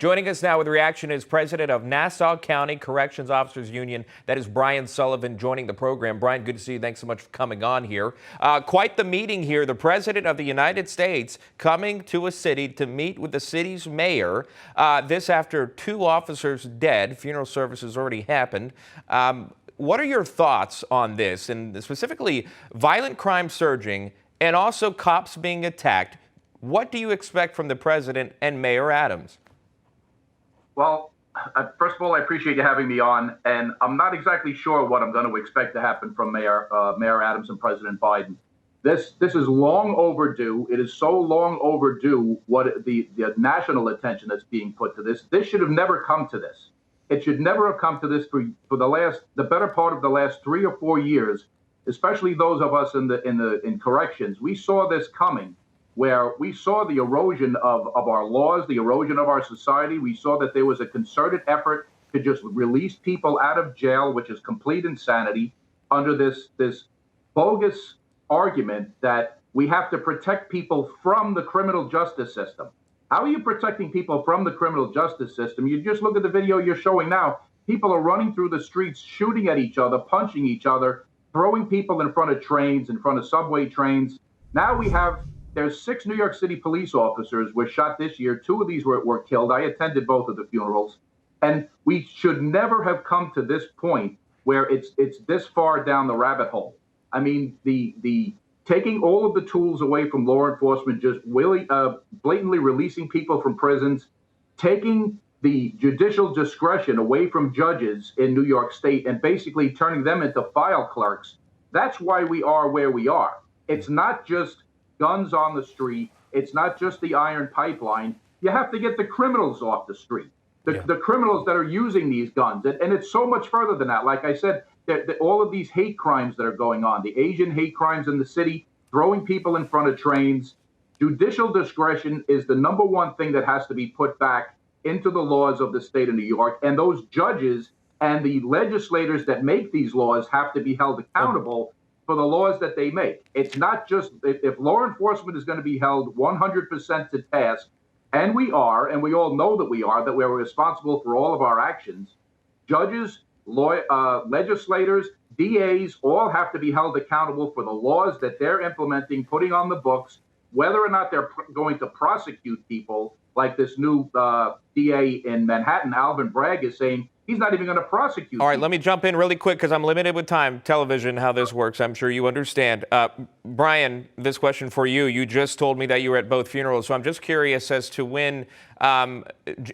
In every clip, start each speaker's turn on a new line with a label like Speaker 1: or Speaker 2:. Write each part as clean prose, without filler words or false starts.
Speaker 1: Joining us now with reaction is President of Nassau County Corrections Officers Union. That is Brian Sullivan joining the program. Brian, good to see you. Thanks so much for coming on here. Quite the meeting here. The President of the United States coming to a city to meet with the city's mayor. This after 2 officers dead. Funeral service has already happened. What are your thoughts on this, and specifically violent crime surging and also cops being attacked? What do you expect from the president and Mayor Adams?
Speaker 2: Well, first of all, I appreciate you having me on, and I'm not exactly sure what I'm going to expect to happen from Mayor Adams and President Biden. This is long overdue. It is so long overdue. What the national attention that's being put to this. This should have never come to this. It should never have come to this for the better part of the last 3 or 4 years, especially those of us in corrections. We saw this coming, where we saw the erosion of our laws, the erosion of our society. We saw that there was a concerted effort to just release people out of jail, which is complete insanity, under this bogus argument that we have to protect people from the criminal justice system. How are you protecting people from the criminal justice system? You just look at the video you're showing now. People are running through the streets, shooting at each other, punching each other, throwing people in front of trains, in front of subway trains. Now there's 6 New York City police officers were shot this year. 2 of these were killed. I attended both of the funerals. And we should never have come to this point where it's this far down the rabbit hole. I mean, the taking all of the tools away from law enforcement, just really blatantly releasing people from prisons, taking the judicial discretion away from judges in New York State and basically turning them into file clerks. That's why we are where we are. It's not just guns on the street. It's not just the iron pipeline. You have to get the criminals off the street, the criminals that are using these guns. And it's so much further than that. Like I said, all of these hate crimes that are going on, the Asian hate crimes in the city, throwing people in front of trains. Judicial discretion is the #1 thing that has to be put back into the laws of the state of New York. And those judges and the legislators that make these laws have to be held accountable for the laws that they make. It's not just, if law enforcement is going to be held 100% to task, and we are, and we all know that we're responsible for all of our actions, judges, legislators, DAs, all have to be held accountable for the laws that they're implementing, putting on the books, whether or not they're going to prosecute people, like this new DA in Manhattan, Alvin Bragg, is saying he's not even going to prosecute.
Speaker 1: All right, let me jump in really quick because I'm limited with time. Television, how this works, I'm sure you understand. Brian, this question for you. You just told me that you were at both funerals, so I'm just curious as to when,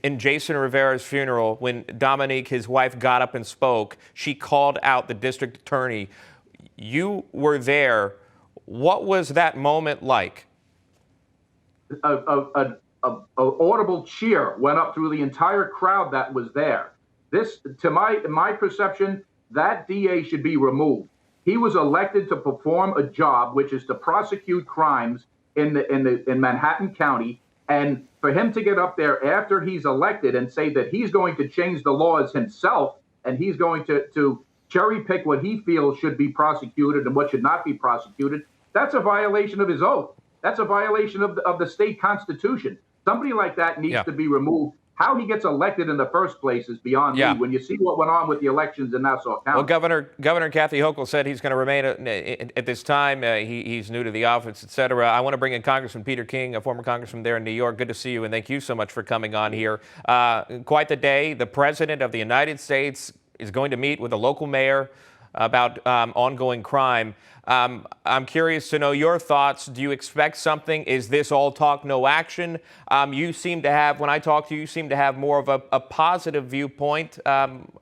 Speaker 1: in Jason Rivera's funeral, when Dominique, his wife, got up and spoke, she called out the district attorney. You were there. What was that moment like?
Speaker 2: An audible cheer went up through the entire crowd that was there. This, to my perception, that DA should be removed. He was elected to perform a job, which is to prosecute crimes in Manhattan County, and for him to get up there after he's elected and say that he's going to change the laws himself and he's going to cherry pick what he feels should be prosecuted and what should not be prosecuted, that's a violation of his oath. That's a violation of the state constitution. Somebody like that needs to be removed. How he gets elected in the first place is beyond me. When you see what went on with the elections in Nassau County.
Speaker 1: Well, Governor Kathy Hochul said he's going to remain at this time. He's new to the office, et cetera. I want to bring in Congressman Peter King, a former congressman there in New York. Good to see you, and thank you so much for coming on here. Quite the day. The President of the United States is going to meet with a local mayor about ongoing crime. I'm curious to know your thoughts. Do you expect something? Is this all talk, no action? You seem to have, when I talk to you, you seem to have more of a positive viewpoint.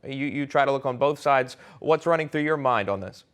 Speaker 1: You try to look on both sides. What's running through your mind on this?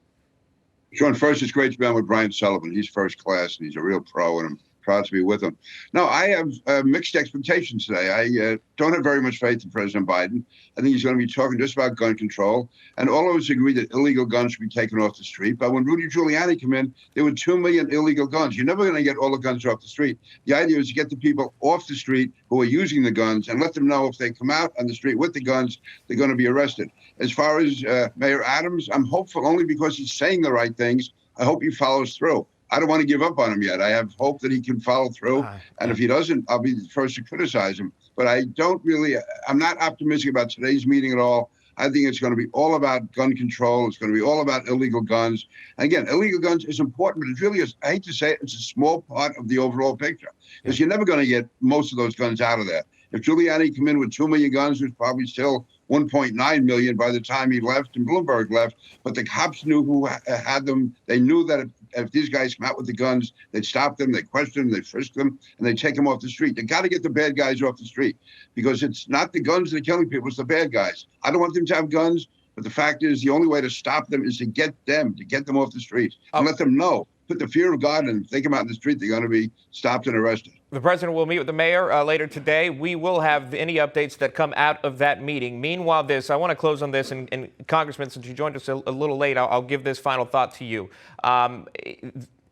Speaker 3: Sean, first, it's great to be on with Brian Sullivan. He's first class, and he's a real pro, and I'm proud to be with him. No, I have mixed expectations today. I don't have very much faith in President Biden. I think he's going to be talking just about gun control. And all of us agree that illegal guns should be taken off the street. But when Rudy Giuliani came in, there were 2 million illegal guns. You're never going to get all the guns off the street. The idea is to get the people off the street who are using the guns and let them know if they come out on the street with the guns, they're going to be arrested. As far as Mayor Adams, I'm hopeful only because he's saying the right things. I hope he follows through. I don't want to give up on him yet. I have hope that he can follow through. And if he doesn't, I'll be the first to criticize him. But I'm not optimistic about today's meeting at all. I think it's going to be all about gun control. It's going to be all about illegal guns. And again, illegal guns is important, but it really is, I hate to say it, it's a small part of the overall picture, because you're never going to get most of those guns out of there. If Giuliani came in with 2 million guns, there's probably still 1.9 million by the time he left and Bloomberg left. But the cops knew who had them. They knew that if these guys come out with the guns, they'd stop them, they'd question them, they'd frisk them, and they'd take them off the street. They got to get the bad guys off the street, because it's not the guns that are killing people, it's the bad guys. I don't want them to have guns, but the fact is the only way to stop them is to get them off the street and let them know. Put the fear of God in them. If they come out in the street, they're going to be stopped and arrested.
Speaker 1: The president will meet with the mayor later today. We will have any updates that come out of that meeting. Meanwhile, I want to close on this, and Congressman, since you joined us a little late, I'll give this final thought to you.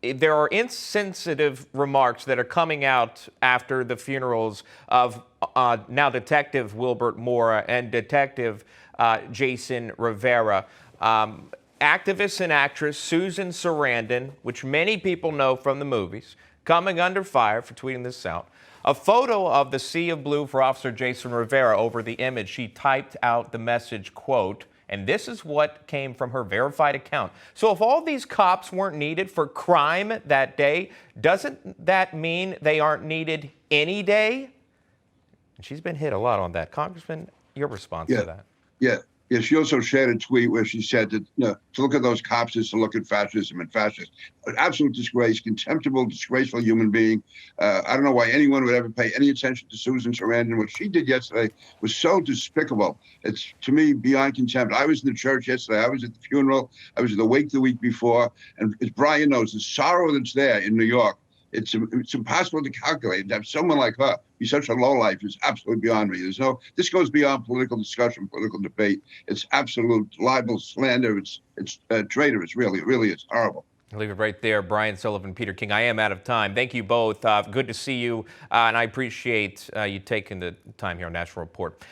Speaker 1: There are insensitive remarks that are coming out after the funerals of now Detective Wilbert Mora and Detective Jason Rivera. Activist and actress Susan Sarandon, which many people know from the movies, coming under fire for tweeting this out. A photo of the sea of blue for Officer Jason Rivera over the image. She typed out the message, quote, and this is what came from her verified account. So if all these cops weren't needed for crime that day, doesn't that mean they aren't needed any day? And she's been hit a lot on that. Congressman, your response to that?
Speaker 3: Yeah. She also shared a tweet where she said that to look at those cops is to look at fascism and fascists. An absolute disgrace, contemptible, disgraceful human being. I don't know why anyone would ever pay any attention to Susan Sarandon. What she did yesterday was so despicable. It's, to me, beyond contempt. I was in the church yesterday. I was at the funeral. I was at the wake the week before. And as Brian knows, the sorrow that's there in New York, it's impossible to calculate. To have someone like her be such a lowlife is absolutely beyond me. This goes beyond political discussion, political debate. It's absolute libel, slander. It's traitorous. Really, it's horrible.
Speaker 1: I'll leave it right there. Brian Sullivan, Peter King. I am out of time. Thank you both. Good to see you, and I appreciate you taking the time here on National Report.